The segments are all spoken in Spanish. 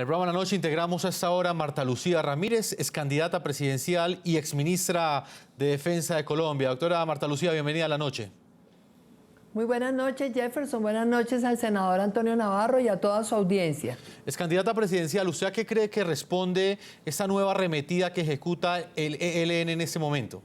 En el programa La Noche integramos a esta hora a Marta Lucía Ramírez, es candidata presidencial y exministra de Defensa de Colombia. Doctora Marta Lucía, bienvenida a La Noche. Muy buenas noches, Jefferson. Buenas noches al senador Antonio Navarro y a toda su audiencia. Es candidata presidencial. ¿Usted a qué cree que responde esta nueva arremetida que ejecuta el ELN en este momento?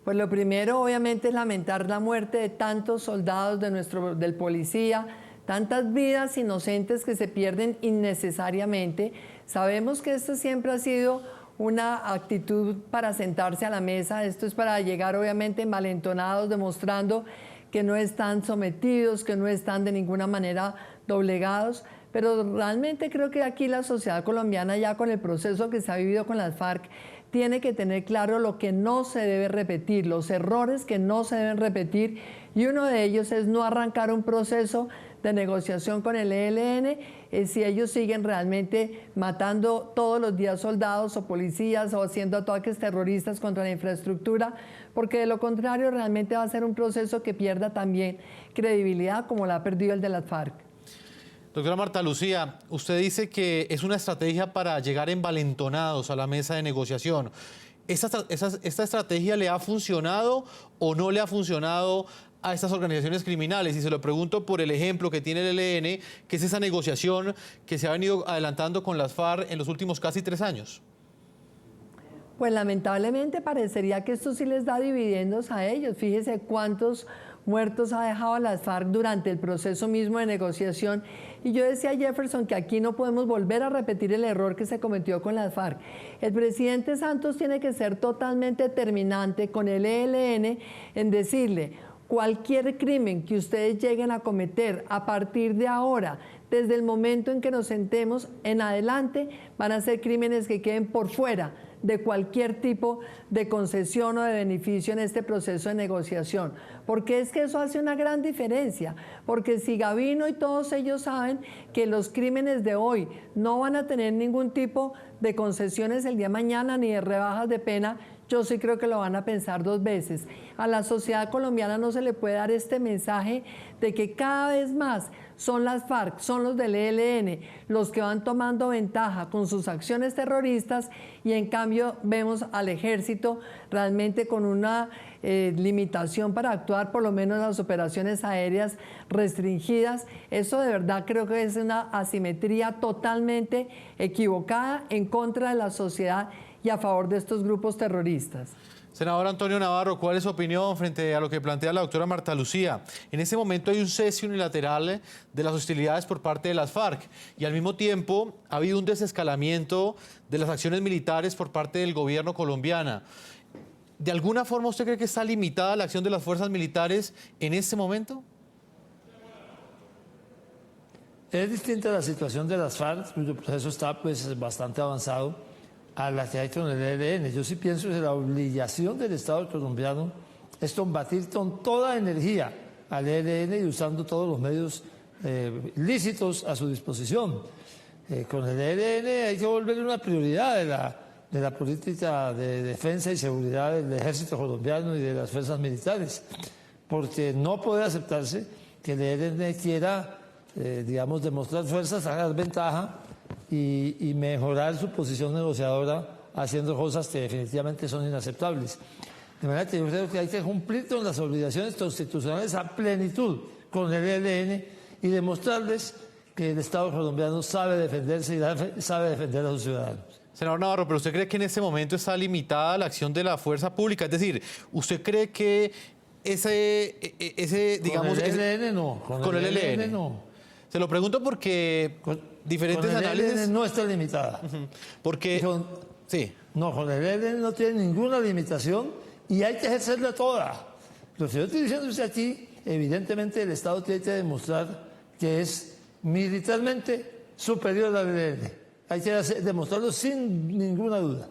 Pues lo primero, obviamente, es lamentar la muerte de tantos soldados del policía, tantas vidas inocentes que se pierden innecesariamente. Sabemos que esto siempre ha sido una actitud para sentarse a la mesa. Esto es para llegar, obviamente, envalentonados, demostrando que no están sometidos, que no están de ninguna manera doblegados. Pero realmente creo que aquí la sociedad colombiana, ya con el proceso que se ha vivido con las FARC, tiene que tener claro lo que no se debe repetir, los errores que no se deben repetir, y uno de ellos es no arrancar un proceso de negociación con el ELN si ellos siguen realmente matando todos los días soldados o policías o haciendo ataques terroristas contra la infraestructura, porque de lo contrario realmente va a ser un proceso que pierda también credibilidad como la ha perdido el de las FARC. Doctora Marta Lucía, usted dice que es una estrategia para llegar envalentonados a la mesa de negociación. ¿Esta estrategia le ha funcionado o no le ha funcionado a estas organizaciones criminales? Y se lo pregunto por el ejemplo que tiene el ELN, que es esa negociación que se ha venido adelantando con las FARC en los últimos casi 3 años. Pues lamentablemente parecería que esto sí les da dividendos a ellos. Fíjese cuántos muertos ha dejado las FARC durante el proceso mismo de negociación. Y yo decía a Jefferson que aquí no podemos volver a repetir el error que se cometió con las FARC. El presidente Santos tiene que ser totalmente determinante con el ELN en decirle: cualquier crimen que ustedes lleguen a cometer a partir de ahora, desde el momento en que nos sentemos en adelante, van a ser crímenes que queden por fuera de cualquier tipo de concesión o de beneficio en este proceso de negociación. Porque es que eso hace una gran diferencia, porque si Gavino y todos ellos saben que los crímenes de hoy no van a tener ningún tipo de concesiones el día de mañana ni de rebajas de pena, yo sí creo que lo van a pensar 2 veces. A la sociedad colombiana no se le puede dar este mensaje de que cada vez más son las FARC, son los del ELN, los que van tomando ventaja con sus acciones terroristas, y en cambio vemos al ejército realmente con una limitación para actuar, por lo menos en las operaciones aéreas restringidas. Eso de verdad creo que es una asimetría totalmente equivocada en contra de la sociedad y a favor de estos grupos terroristas. Senador Antonio Navarro, ¿cuál es su opinión frente a lo que plantea la doctora Marta Lucía? En este momento hay un cese unilateral de las hostilidades por parte de las FARC y al mismo tiempo ha habido un desescalamiento de las acciones militares por parte del gobierno colombiano. ¿De alguna forma usted cree que está limitada la acción de las fuerzas militares en este momento? Es distinta la situación de las FARC, cuyo proceso está bastante avanzado, a la que hay con el ELN. Yo sí pienso que la obligación del Estado colombiano es combatir con toda energía al ELN y usando todos los medios lícitos a su disposición. Con el ELN hay que volver una prioridad de la política de defensa y seguridad del ejército colombiano y de las fuerzas militares, porque no puede aceptarse que el ELN quiera, digamos, demostrar fuerza, sacar ventaja y mejorar su posición negociadora haciendo cosas que definitivamente son inaceptables. De manera que yo creo que hay que cumplir con las obligaciones constitucionales a plenitud con el ELN y demostrarles que el Estado colombiano sabe defenderse y sabe defender a sus ciudadanos. Senador Navarro, ¿pero usted cree que en este momento está limitada la acción de la fuerza pública? Es decir, ¿usted cree que digamos... Con el ELN no. Con el ELN no. Se lo pregunto porque diferentes análisis... Con el ELN no está limitada. Porque... sí. No, con el ELN no tiene ninguna limitación y hay que ejercerla toda. Lo que yo estoy diciendo es que aquí, evidentemente, el Estado tiene que demostrar que es militarmente superior al ELN. Hay que demostrarlo sin ninguna duda.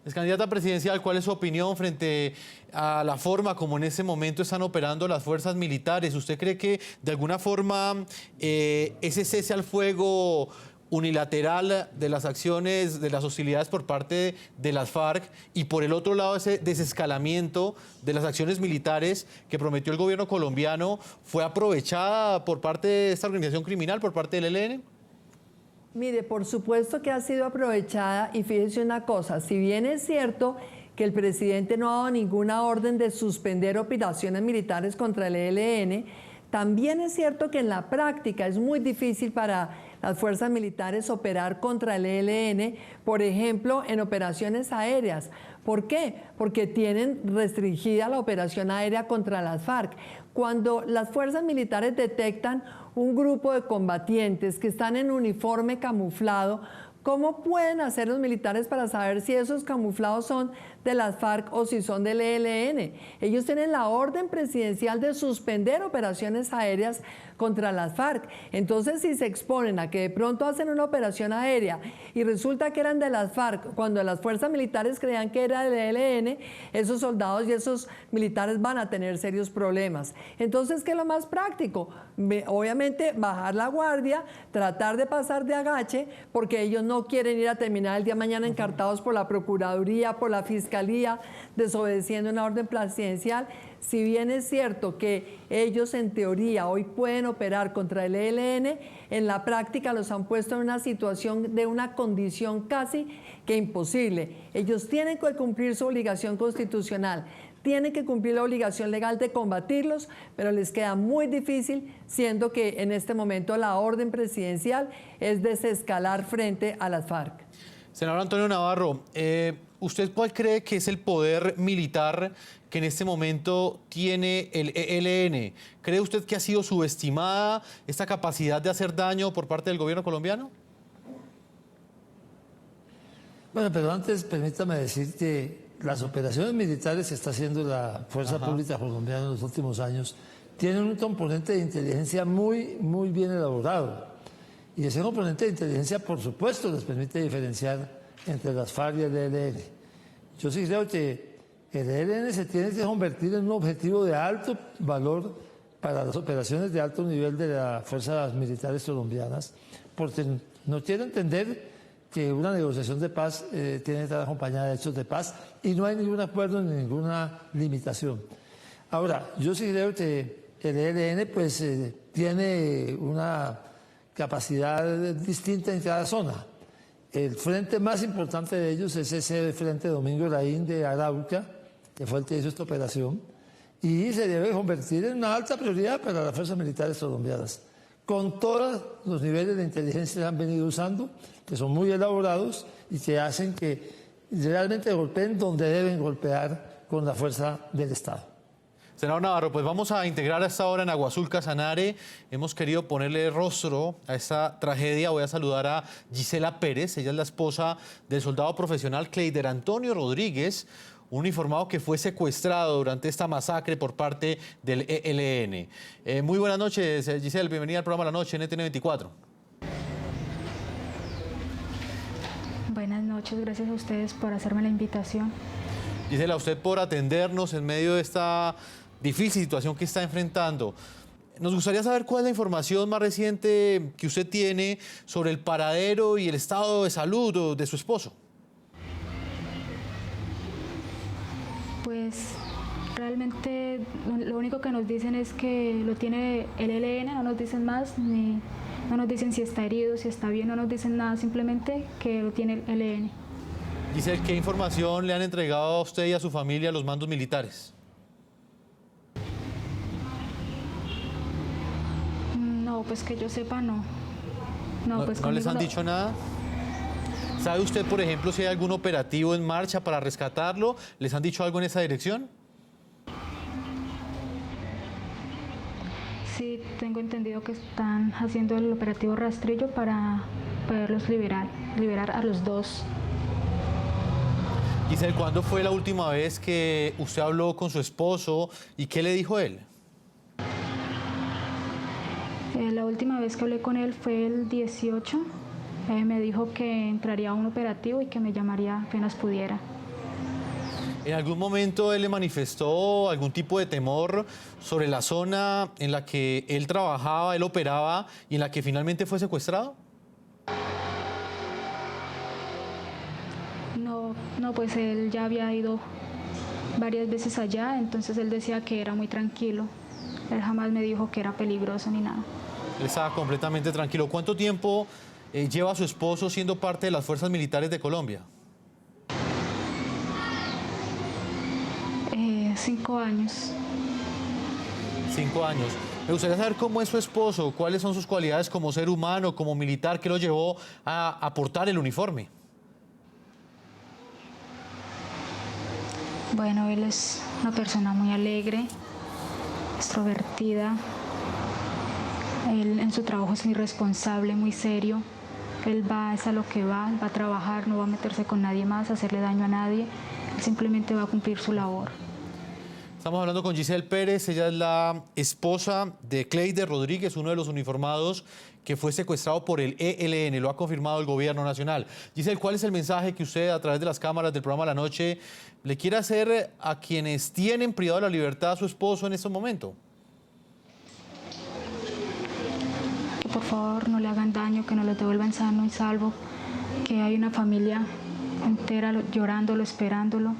Es candidata presidencial, ¿cuál es su opinión frente a la forma como en ese momento están operando las fuerzas militares? ¿Usted cree que de alguna forma ese cese al fuego unilateral de las acciones, de las hostilidades por parte de las FARC y por el otro lado ese desescalamiento de las acciones militares que prometió el gobierno colombiano fue aprovechada por parte de esta organización criminal, por parte del ELN? Mire, por supuesto que ha sido aprovechada y fíjese una cosa, si bien es cierto que el presidente no ha dado ninguna orden de suspender operaciones militares contra el ELN, también es cierto que en la práctica es muy difícil para las fuerzas militares operar contra el ELN, por ejemplo, en operaciones aéreas. ¿Por qué? Porque tienen restringida la operación aérea contra las FARC. Cuando las fuerzas militares detectan un grupo de combatientes que están en uniforme camuflado, ¿cómo pueden hacer los militares para saber si esos camuflados son de las FARC o si son del ELN? Ellos tienen la orden presidencial de suspender operaciones aéreas contra las FARC. Entonces, si se exponen a que de pronto hacen una operación aérea y resulta que eran de las FARC, cuando las fuerzas militares creían que era del ELN, esos soldados y esos militares van a tener serios problemas. Entonces, ¿qué es lo más práctico? Obviamente, bajar la guardia, tratar de pasar de agache, porque ellos no quieren ir a terminar el día de mañana encartados por la Procuraduría, por la Fiscalía, desobedeciendo una orden presidencial. Si bien es cierto que ellos en teoría hoy pueden operar contra el ELN, en la práctica los han puesto en una situación de una condición casi que imposible. Ellos tienen que cumplir su obligación constitucional, tienen que cumplir la obligación legal de combatirlos, pero les queda muy difícil, siendo que en este momento la orden presidencial es desescalar frente a las FARC. Senador Antonio Navarro, ¿usted cuál cree que es el poder militar que en este momento tiene el ELN? ¿Cree usted que ha sido subestimada esta capacidad de hacer daño por parte del gobierno colombiano? Bueno, pero antes permítame decir que las operaciones militares que está haciendo la Fuerza Pública Colombiana en los últimos años tienen un componente de inteligencia muy bien elaborado. Y ese componente de inteligencia, por supuesto, les permite diferenciar entre las FARC y el ELN. Yo sí creo que el ELN se tiene que convertir en un objetivo de alto valor para las operaciones de alto nivel de las fuerzas militares colombianas, porque no quiero entender que una negociación de paz tiene que estar acompañada de hechos de paz y no hay ningún acuerdo ni ninguna limitación. Ahora, yo sí creo que el ELN pues, tiene una capacidad distinta en cada zona. El frente más importante de ellos es ese frente Domingo Laín de Arauca, que fue el que hizo esta operación, y se debe convertir en una alta prioridad para las fuerzas militares colombianas, con todos los niveles de inteligencia que han venido usando, que son muy elaborados y que hacen que realmente golpeen donde deben golpear con la fuerza del Estado. Senador Navarro, pues vamos a integrar a esta hora en Agua Azul Casanare. Hemos querido ponerle rostro a esta tragedia. Voy a saludar a Gisela Pérez. Ella es la esposa del soldado profesional Cleider Antonio Rodríguez, un uniformado que fue secuestrado durante esta masacre por parte del ELN. Muy buenas noches, Gisela. Bienvenida al programa La Noche, NTN24. Buenas noches, gracias a ustedes por hacerme la invitación. Gisela, usted por atendernos en medio de esta difícil situación que está enfrentando. Nos gustaría saber cuál es la información más reciente que usted tiene sobre el paradero y el estado de salud de su esposo. Pues realmente lo único que nos dicen es que lo tiene el ELN, no nos dicen más, ni no nos dicen si está herido, si está bien, no nos dicen nada, simplemente que lo tiene el ELN. Gisela, ¿qué información le han entregado a usted y a su familia los mandos militares? No, pues que yo sepa, no. Pues ¿No les han dicho nada? ¿Sabe usted, por ejemplo, si hay algún operativo en marcha para rescatarlo? ¿Les han dicho algo en esa dirección? Sí, tengo entendido que están haciendo el operativo rastrillo para poderlos liberar a los dos. Giselle, ¿cuándo fue la última vez que usted habló con su esposo y qué le dijo él? La última vez que hablé con él fue el 18. Me dijo que entraría a un operativo y que me llamaría apenas pudiera. ¿En algún momento él le manifestó algún tipo de temor sobre la zona en la que él trabajaba, él operaba y en la que finalmente fue secuestrado? No, pues él ya había ido varias veces allá, entonces él decía que era muy tranquilo. Él jamás me dijo que era peligroso ni nada. Él estaba completamente tranquilo. ¿Cuánto tiempo lleva a su esposo siendo parte de las fuerzas militares de Colombia? 5 años. 5 años. Me gustaría saber cómo es su esposo, cuáles son sus cualidades como ser humano, como militar, que lo llevó a portar el uniforme. Bueno, él es una persona muy alegre, extrovertida. Él en su trabajo es muy responsable, muy serio. Él es a lo que va a trabajar, no va a meterse con nadie más, a hacerle daño a nadie. Él simplemente va a cumplir su labor. Estamos hablando con Giselle Pérez, ella es la esposa de Cleider Rodríguez, uno de los uniformados que fue secuestrado por el ELN, lo ha confirmado el gobierno nacional. Giselle, ¿cuál es el mensaje que usted a través de las cámaras del programa La Noche le quiere hacer a quienes tienen privado de la libertad a su esposo en este momento? Que por favor no le hagan daño, que no lo devuelvan sano y salvo, que hay una familia entera llorándolo, esperándolo,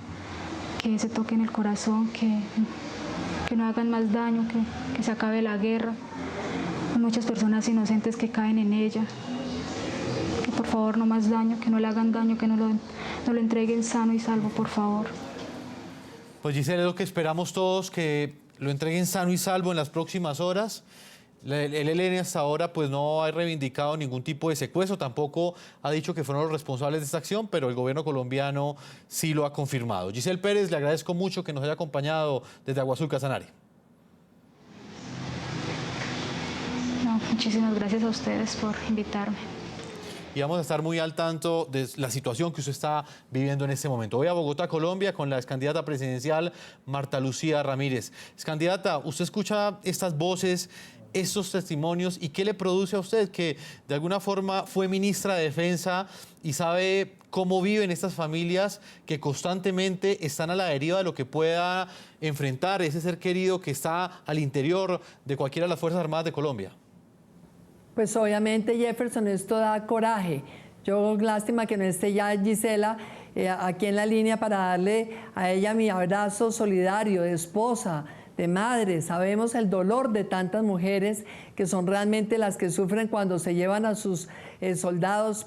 que se toquen el corazón, que no hagan más daño, que se acabe la guerra. Hay muchas personas inocentes que caen en ella. Que por favor no más daño, que no le hagan daño, que no lo entreguen sano y salvo, por favor. Pues Giselle, es lo que esperamos todos, que lo entreguen sano y salvo en las próximas horas. El ELN hasta ahora pues no ha reivindicado ningún tipo de secuestro, tampoco ha dicho que fueron los responsables de esta acción, pero el gobierno colombiano sí lo ha confirmado. Giselle Pérez, le agradezco mucho que nos haya acompañado desde Agua Azul, Casanare. No, muchísimas gracias a ustedes por invitarme. Y vamos a estar muy al tanto de la situación que usted está viviendo en este momento. Voy a Bogotá, Colombia, con la excandidata presidencial Marta Lucía Ramírez. Excandidata, usted escucha estas voces, estos testimonios, ¿y qué le produce a usted que de alguna forma fue ministra de Defensa y sabe cómo viven estas familias que constantemente están a la deriva de lo que pueda enfrentar ese ser querido que está al interior de cualquiera de las Fuerzas Armadas de Colombia? Pues obviamente, Jefferson, esto da coraje. Yo, lástima que no esté ya Gisela aquí en la línea para darle a ella mi abrazo solidario de esposa, de madre. Sabemos el dolor de tantas mujeres que son realmente las que sufren cuando se llevan a sus soldados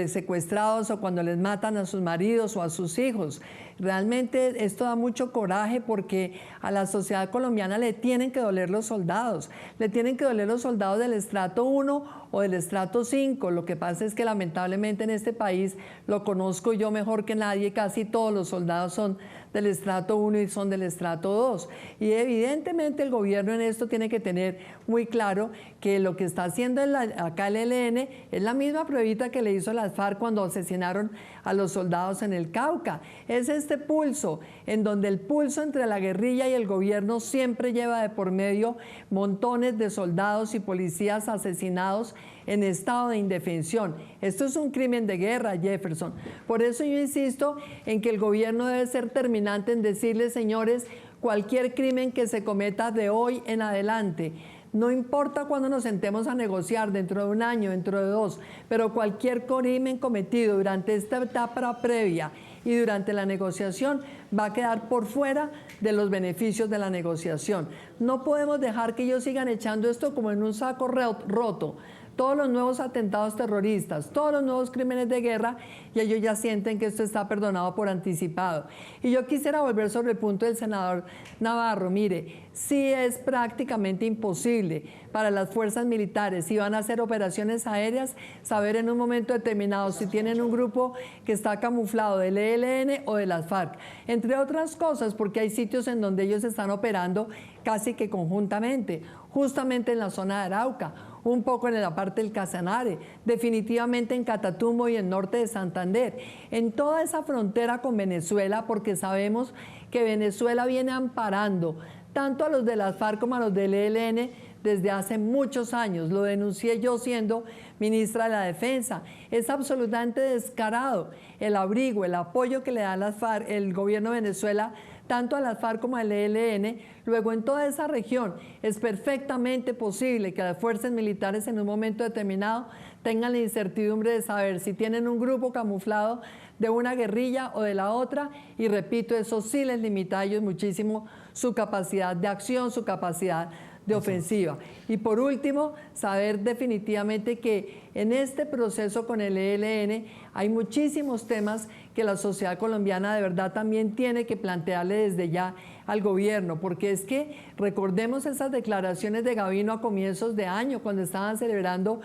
secuestrados o cuando les matan a sus maridos o a sus hijos. Realmente esto da mucho coraje porque a la sociedad colombiana le tienen que doler los soldados, le tienen que doler los soldados del estrato 1 o del estrato 5. Lo que pasa es que lamentablemente en este país, lo conozco yo mejor que nadie, casi todos los soldados son del estrato 1 y son del estrato 2. Y evidentemente el gobierno en esto tiene que tener muy claro que lo que está haciendo acá el ELN es la misma pruebita que le hizo las FARC cuando asesinaron a los soldados en el Cauca. Es este pulso, en donde el pulso entre la guerrilla y el gobierno siempre lleva de por medio montones de soldados y policías asesinados en estado de indefensión. Esto es un crimen de guerra, Jefferson. Por eso yo insisto en que el gobierno debe ser terminante en decirles, señores, cualquier crimen que se cometa de hoy en adelante, no importa cuando nos sentemos a negociar, dentro de un año, dentro de 2, pero cualquier crimen cometido durante esta etapa previa y durante la negociación va a quedar por fuera de los beneficios de la negociación. No podemos dejar que ellos sigan echando esto como en un saco roto. Todos los nuevos atentados terroristas, todos los nuevos crímenes de guerra, y ellos ya sienten que esto está perdonado por anticipado. Y yo quisiera volver sobre el punto del senador Navarro. Mire, sí es prácticamente imposible para las fuerzas militares, si van a hacer operaciones aéreas, saber en un momento determinado si tienen un grupo que está camuflado del ELN o de las FARC. Entre otras cosas, porque hay sitios en donde ellos están operando casi que conjuntamente, justamente en la zona de Arauca, un poco en la parte del Casanare, definitivamente en Catatumbo y en norte de Santander, en toda esa frontera con Venezuela, porque sabemos que Venezuela viene amparando tanto a los de las FARC como a los del ELN desde hace muchos años. Lo denuncié yo siendo ministra de la Defensa. Es absolutamente descarado el abrigo, el apoyo que le da las FARC, el gobierno de Venezuela, tanto a las FARC como al ELN. Luego, en toda esa región es perfectamente posible que las fuerzas militares en un momento determinado tengan la incertidumbre de saber si tienen un grupo camuflado de una guerrilla o de la otra, y repito, eso sí les limita a ellos muchísimo su capacidad de acción, su capacidad de ofensiva. Y por último, saber definitivamente que en este proceso con el ELN hay muchísimos temas que la sociedad colombiana de verdad también tiene que plantearle desde ya al gobierno, porque es que recordemos esas declaraciones de Gavino a comienzos de año, cuando estaban celebrando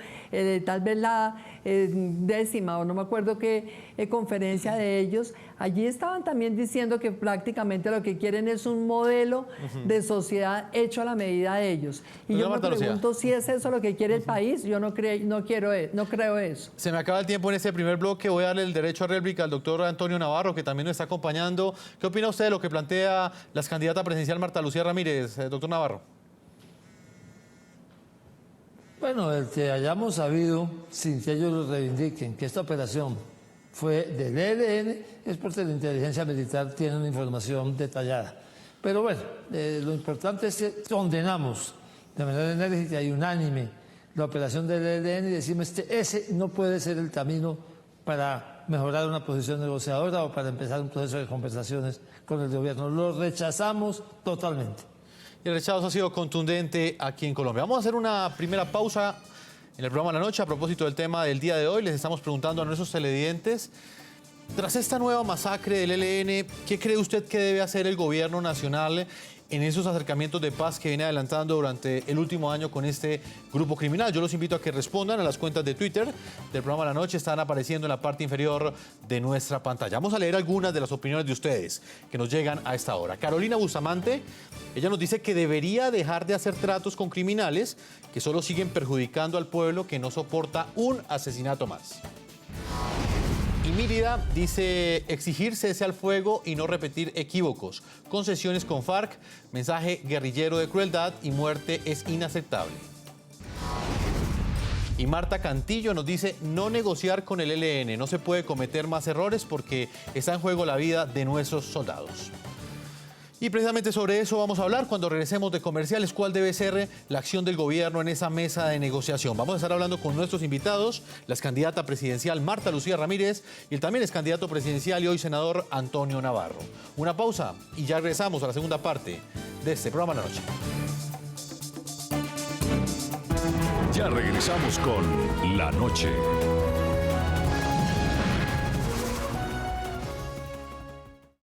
tal vez la 10ª o no me acuerdo qué conferencia de ellos. Allí estaban también diciendo que prácticamente lo que quieren es un modelo de sociedad hecho a la medida de ellos. Y yo me pregunto si es eso lo que quiere el país. Yo no creo eso. Se me acaba el tiempo en este primer bloque. Voy a darle el derecho a réplica al doctor Antonio Navarro, que también nos está acompañando. ¿Qué opina usted de lo que plantea la candidata presidencial Marta Lucía Ramírez, doctor Navarro? Bueno, el que hayamos sabido, sin que ellos lo reivindiquen, que esta operación fue del ELN, es porque la inteligencia militar tiene una información detallada. Pero bueno, lo importante es que condenamos de manera enérgica y unánime la operación del ELN y decimos que ese no puede ser el camino para mejorar una posición negociadora o para empezar un proceso de conversaciones con el gobierno. Lo rechazamos totalmente. El rechazo ha sido contundente aquí en Colombia. Vamos a hacer una primera pausa en el programa La Noche a propósito del tema del día de hoy. Les estamos preguntando a nuestros televidentes, tras esta nueva masacre del ELN, ¿qué cree usted que debe hacer el gobierno nacional en esos acercamientos de paz que viene adelantando durante el último año con este grupo criminal? Yo los invito a que respondan a las cuentas de Twitter del programa La Noche. Están apareciendo en la parte inferior de nuestra pantalla. Vamos a leer algunas de las opiniones de ustedes que nos llegan a esta hora. Carolina Bustamante, ella nos dice que debería dejar de hacer tratos con criminales que solo siguen perjudicando al pueblo que no soporta un asesinato más. Y Mérida dice exigir cese al fuego y no repetir equívocos. Concesiones con FARC, mensaje guerrillero de crueldad y muerte es inaceptable. Y Marta Cantillo nos dice no negociar con el ELN, no se puede cometer más errores porque está en juego la vida de nuestros soldados. Y precisamente sobre eso vamos a hablar cuando regresemos de comerciales, cuál debe ser la acción del gobierno en esa mesa de negociación. Vamos a estar hablando con nuestros invitados, la candidata presidencial Marta Lucía Ramírez y el también candidato presidencial y hoy senador Antonio Navarro. Una pausa y ya regresamos a la segunda parte de este programa La Noche. Ya regresamos con La Noche.